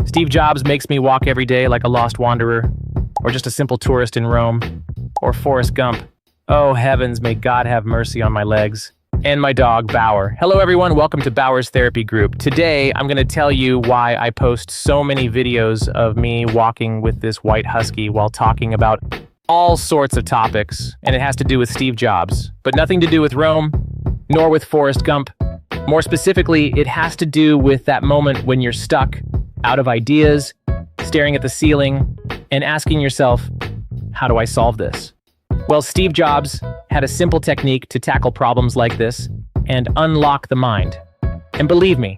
Steve Jobs makes me walk every day like a lost wanderer, or just a simple tourist in Rome, or Forrest Gump. Oh heavens, may God have mercy on my legs. And my dog, Bauer. Hello everyone, welcome to Bauer's Therapy Group. Today, I'm gonna tell you why I post so many videos of me walking with this white husky while talking about all sorts of topics, and it has to do with Steve Jobs, but nothing to do with Rome, nor with Forrest Gump. More specifically, it has to do with that moment when you're stuck, out of ideas, staring at the ceiling, and asking yourself, how do I solve this? Well, Steve Jobs had a simple technique to tackle problems like this and unlock the mind. And believe me,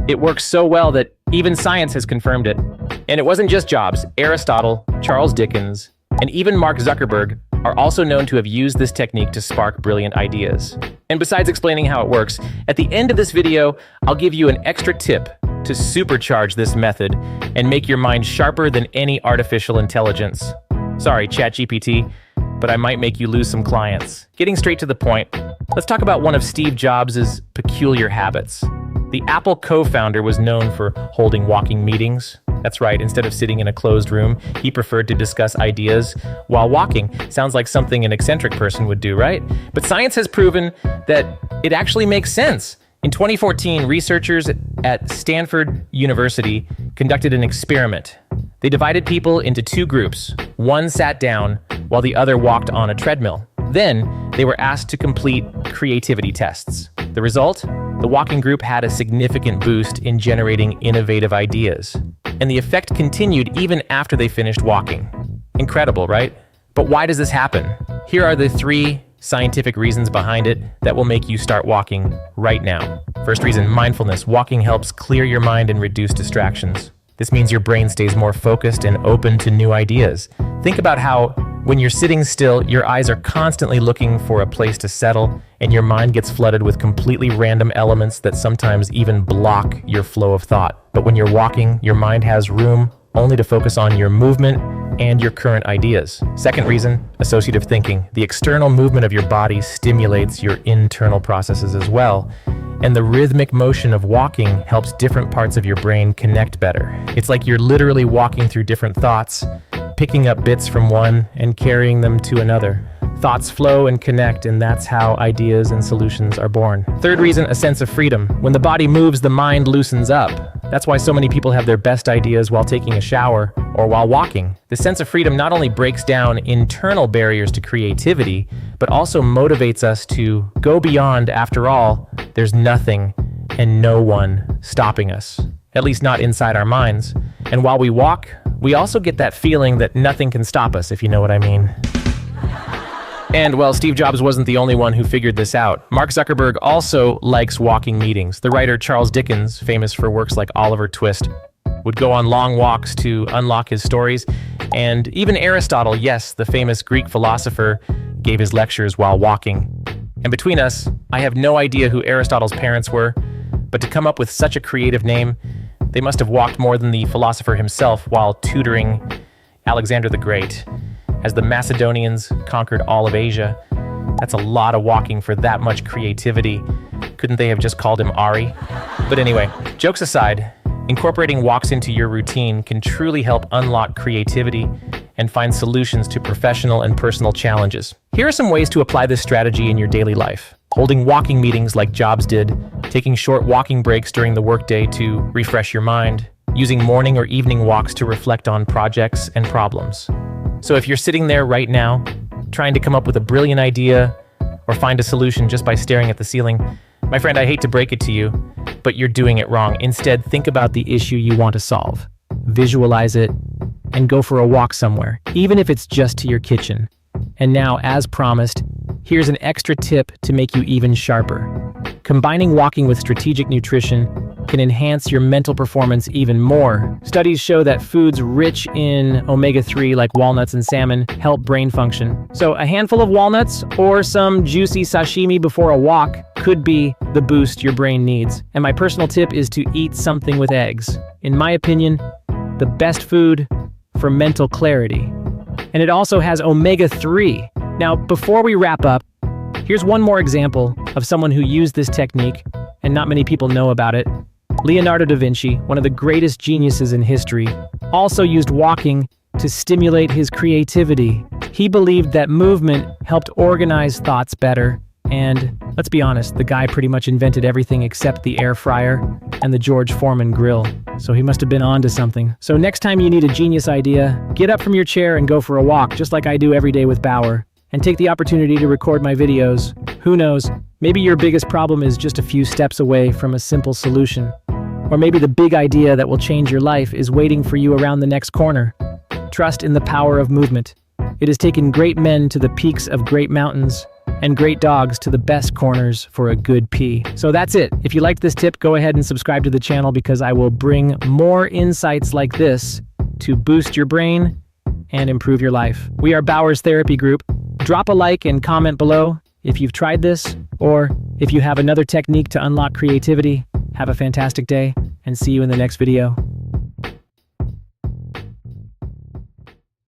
it works so well that even science has confirmed it. And it wasn't just Jobs. Aristotle, Charles Dickens, and even Mark Zuckerberg are also known to have used this technique to spark brilliant ideas. And besides explaining how it works, at the end of this video, I'll give you an extra tip to supercharge this method and make your mind sharper than any artificial intelligence. Sorry, ChatGPT, but I might make you lose some clients. Getting straight to the point, let's talk about one of Steve Jobs' peculiar habits. The Apple co-founder was known for holding walking meetings. That's right, instead of sitting in a closed room, he preferred to discuss ideas while walking. Sounds like something an eccentric person would do, right? But science has proven that it actually makes sense. In 2014, researchers at Stanford University conducted an experiment. They divided people into two groups. One sat down while the other walked on a treadmill. Then they were asked to complete creativity tests. The result? The walking group had a significant boost in generating innovative ideas. And the effect continued even after they finished walking. Incredible, right? But why does this happen? Here are the 3 scientific reasons behind it that will make you start walking right now. First reason, mindfulness. Walking helps clear your mind and reduce distractions. This means your brain stays more focused and open to new ideas. Think about how when you're sitting still, your eyes are constantly looking for a place to settle, and your mind gets flooded with completely random elements that sometimes even block your flow of thought. But when you're walking, your mind has room only to focus on your movement and your current ideas. Second reason, associative thinking. The external movement of your body stimulates your internal processes as well, and the rhythmic motion of walking helps different parts of your brain connect better. It's like you're literally walking through different thoughts, picking up bits from one and carrying them to another. Thoughts flow and connect, and that's how ideas and solutions are born. Third reason, a sense of freedom. When the body moves, the mind loosens up. That's why so many people have their best ideas while taking a shower or while walking. The sense of freedom not only breaks down internal barriers to creativity, but also motivates us to go beyond. After all, there's nothing and no one stopping us, at least not inside our minds. And while we walk, we also get that feeling that nothing can stop us, if you know what I mean. And, well, Steve Jobs wasn't the only one who figured this out. Mark Zuckerberg also likes walking meetings. The writer Charles Dickens, famous for works like Oliver Twist, would go on long walks to unlock his stories. And even Aristotle, yes, the famous Greek philosopher, gave his lectures while walking. And between us, I have no idea who Aristotle's parents were, but to come up with such a creative name, they must have walked more than the philosopher himself while tutoring Alexander the Great. As the Macedonians conquered all of Asia, that's a lot of walking for that much creativity. Couldn't they have just called him Ari? But anyway, jokes aside, incorporating walks into your routine can truly help unlock creativity and find solutions to professional and personal challenges. Here are some ways to apply this strategy in your daily life. Holding walking meetings like Jobs did, taking short walking breaks during the workday to refresh your mind, using morning or evening walks to reflect on projects and problems. So if you're sitting there right now, trying to come up with a brilliant idea or find a solution just by staring at the ceiling, my friend, I hate to break it to you, but you're doing it wrong. Instead, think about the issue you want to solve. Visualize it and go for a walk somewhere, even if it's just to your kitchen. And now, as promised, here's an extra tip to make you even sharper. Combining walking with strategic nutrition can enhance your mental performance even more. Studies show that foods rich in omega-3 like walnuts and salmon help brain function. So a handful of walnuts or some juicy sashimi before a walk could be the boost your brain needs. And my personal tip is to eat something with eggs. In my opinion, the best food for mental clarity. And it also has omega-3. Now, before we wrap up, here's one more example of someone who used this technique, and not many people know about it. Leonardo da Vinci, one of the greatest geniuses in history, also used walking to stimulate his creativity. He believed that movement helped organize thoughts better. And let's be honest, the guy pretty much invented everything except the air fryer and the George Foreman grill. So he must have been onto something. So next time you need a genius idea, get up from your chair and go for a walk, just like I do every day with Bauer, and take the opportunity to record my videos. Who knows, maybe your biggest problem is just a few steps away from a simple solution. Or maybe the big idea that will change your life is waiting for you around the next corner. Trust in the power of movement. It has taken great men to the peaks of great mountains, and great dogs to the best corners for a good pee. So that's it. If you liked this tip, go ahead and subscribe to the channel because I will bring more insights like this to boost your brain and improve your life. We are Bauer's Therapy Group. Drop a like and comment below if you've tried this, or if you have another technique to unlock creativity. Have a fantastic day, and see you in the next video.